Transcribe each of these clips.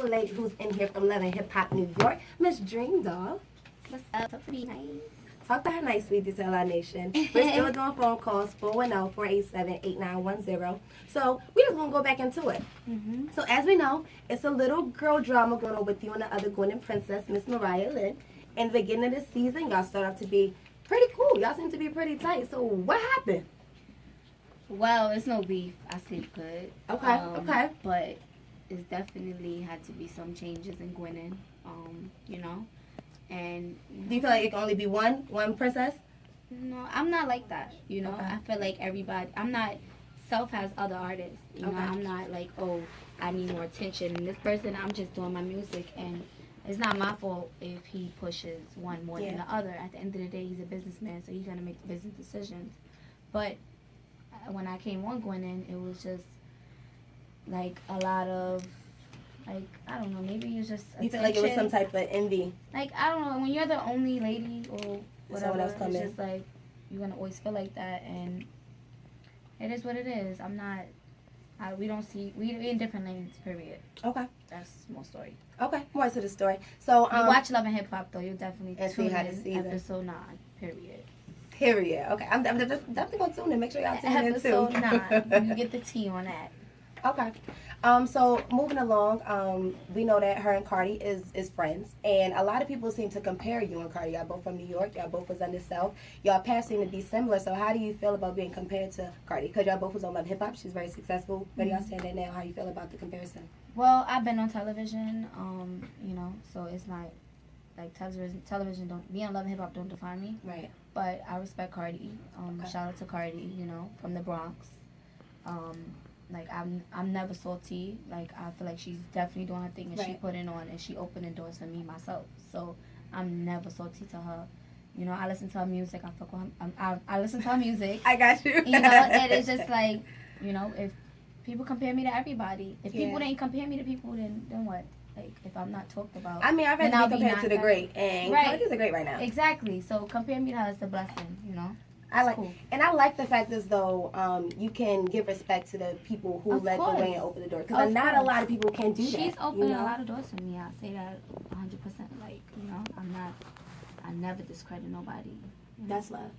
beautiful lady who's in here from Love and Hip Hop New York, Miss Dream Doll. What's up? Talk to me nice. Talk to her nicely, DTLR Nation. We're still doing phone calls, 410-487-8910. So we just going to go back into it. So as we know, it's a little girl drama going on with you and the other Gwen and Princess, Miss MARIAH LYNN. In the beginning of the season, y'all start off to be pretty cool. Y'all seem to be pretty tight. So what happened? Well, it's no beef. I sleep good. Okay. But it's definitely had to be some changes in Gwen, you know. And do you feel like it can only be one princess? No, I'm not like that. You know, Okay. I feel like everybody. I'm not. Self has other artists. You know, I'm not like, oh, I need more attention. And this person, I'm just doing my music, and it's not my fault if he pushes one more than the other. At the end of the day, he's a businessman, so he's gonna make the business decisions. But when I came on Gwen, it was just like a lot of. Like, I don't know, maybe it's just attention. You feel like it was some type of envy? Like, I don't know, when you're the only lady or whatever, else it's just like, you're going to always feel like that, and it is what it is. I'm not, we're in different lanes, period. Okay. That's more story. Okay, more to the story. So, you watch Love and Hip Hop, though, you'll definitely tune in episode 9, period. Period. Okay, I'm definitely going to tune in. Make sure y'all tune in, too. Episode 9, you get the tea on that. Okay. So moving along, we know that her and Cardi is friends, and a lot of people seem to compare you and Cardi. Y'all both from New York. Y'all both was on the South. Y'all paths seem to be similar. So how do you feel about being compared to Cardi? Because y'all both was on Love Hip Hop. She's very successful. Where do y'all stand at now? How you feel about the comparison? Well, I've been on television, you know, so it's not like television don't being on Love and Hip Hop don't define me. Right. But I respect Cardi. Shout out to Cardi, you know, from the Bronx. Like, I'm never salty. Like, I feel like she's definitely doing her thing, and she put it on, and she opened the doors for me myself. So I'm never salty to her. You know, I listen to her music. I fuck with her. I listen to her music. I got you. You know, and it's just like, you know, if people compare me to everybody, if people didn't compare me to people, then what? Like, if I'm not talked about. I mean, I've had to be compared to the great, and Cardi's a great right now. Exactly. So compare me to her is a blessing, you know. I like the fact as though you can give respect to the people who let the way and open the door, because not a lot of people can do that. She's opened a lot of doors for me. I say that 100%. Like, you know, I never discredit nobody. That's love.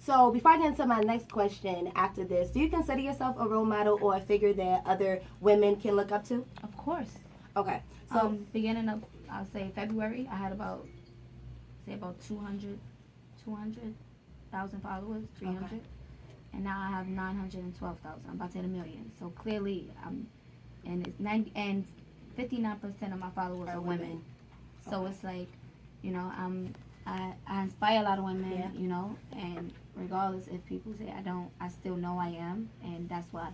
So before I get into my next question after this, do you consider yourself a role model or a figure that other women can look up to? Of course. Okay. So beginning of, I'll say February, I had about 200,000 followers, 300, and now I have 912,000. I'm about to hit 1 million. So clearly, and it's 59% of my followers are women. So it's like, you know, I inspire a lot of women, you know, and regardless if people say I don't, I still know I am, and that's why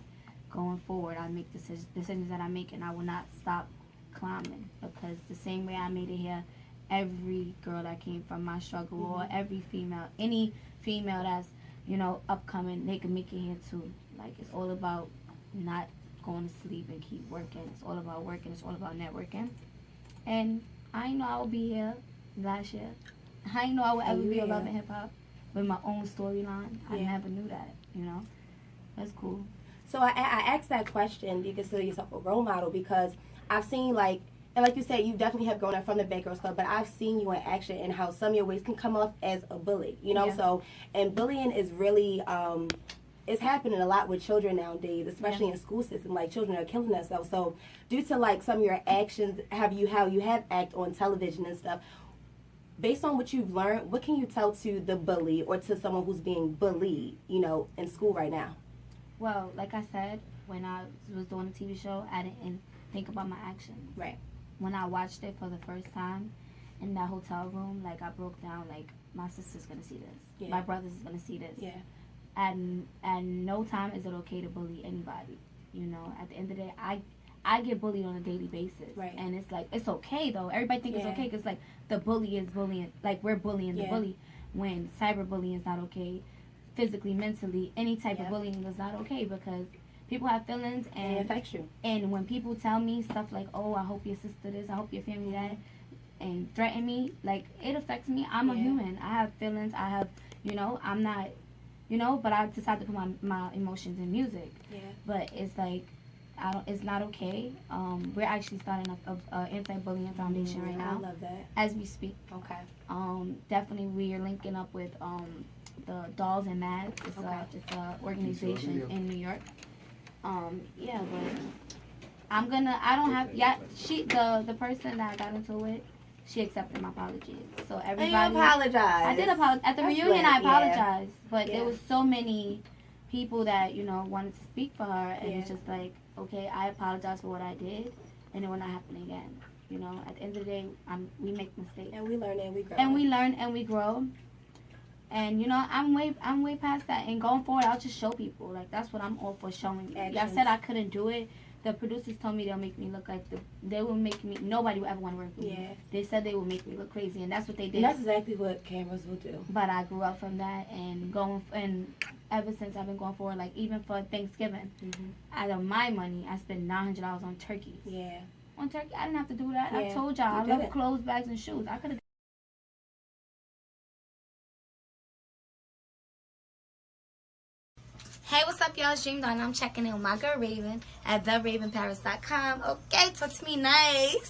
going forward I make decisions that I make, and I will not stop climbing, because the same way I made it here, every girl that came from my struggle, or every female, any female that's, you know, upcoming, they can make it here too. Like, it's all about not going to sleep and keep working. It's all about working. It's all about networking. And I didn't know I would be here last year. I didn't know I would ever be a Love and Hip Hop with my own storyline. I never knew that, you know. That's cool. So I asked that question, do you consider yourself a role model? Because I've seen, like, and like you said, you definitely have grown up from the Bad Girls Club, but I've seen you in action and how some of your ways can come off as a bully, you know? So, and bullying is really, it's happening a lot with children nowadays, especially in the school system. Like, children are killing themselves. So, due to, like, some of your actions, how you have act on television and stuff, based on what you've learned, what can you tell to the bully or to someone who's being bullied, you know, in school right now? Well, like I said, when I was doing a TV show, I didn't think about my actions. Right. When I watched it for the first time in that hotel room, like, I broke down, like, my sister's gonna see this. My brother's gonna see this. At no time is it okay to bully anybody. You know, at the end of the day, I get bullied on a daily basis. Right. And it's like, it's okay, though. Everybody thinks it's okay because, like, the bully is bullying. Like, we're bullying the bully, when cyberbullying is not okay. Physically, mentally, any type of bullying is not okay, because people have feelings, and it affects you. And when people tell me stuff like, oh, I hope your sister this, I hope your family that, and threaten me, like, it affects me. I'm a human. I have feelings. I have, you know, I'm not, you know, but I decided to put my emotions in music. But it's like, it's not okay. We're actually starting a anti-bullying foundation right now. I love that. As we speak. Okay. Definitely we are linking up with the Dolls and Mads. It's a organization in New York. Yeah, but the person that I got into it, she accepted my apologies. So everybody. And you apologized. I did apologize. At the reunion, lit, I apologized. But Yeah. there was so many people that, wanted to speak for her. And it's just like, okay, I apologize for what I did. And it will not happen again. At the end of the day, we make mistakes. And we learn and we grow. And we learn and we grow. And I'm way past that. And going forward, I'll just show people. Like, that's what I'm all for, showing. I said I couldn't do it. The producers told me they'll make me look like nobody will ever want to work with me. They said they would make me look crazy, and that's what they did. And that's exactly what cameras will do. But I grew up from that, and ever since I've been going forward, like even for Thanksgiving, out of my money, I spent $900 on turkeys. Yeah. On turkey, I didn't have to do that. Yeah, I told y'all, I love clothes, bags, and shoes. I could have. Hey, what's up, y'all? It's Dream Doll, and I'm checking in with my girl Raven at theravenparis.com. Okay, talk to me nice.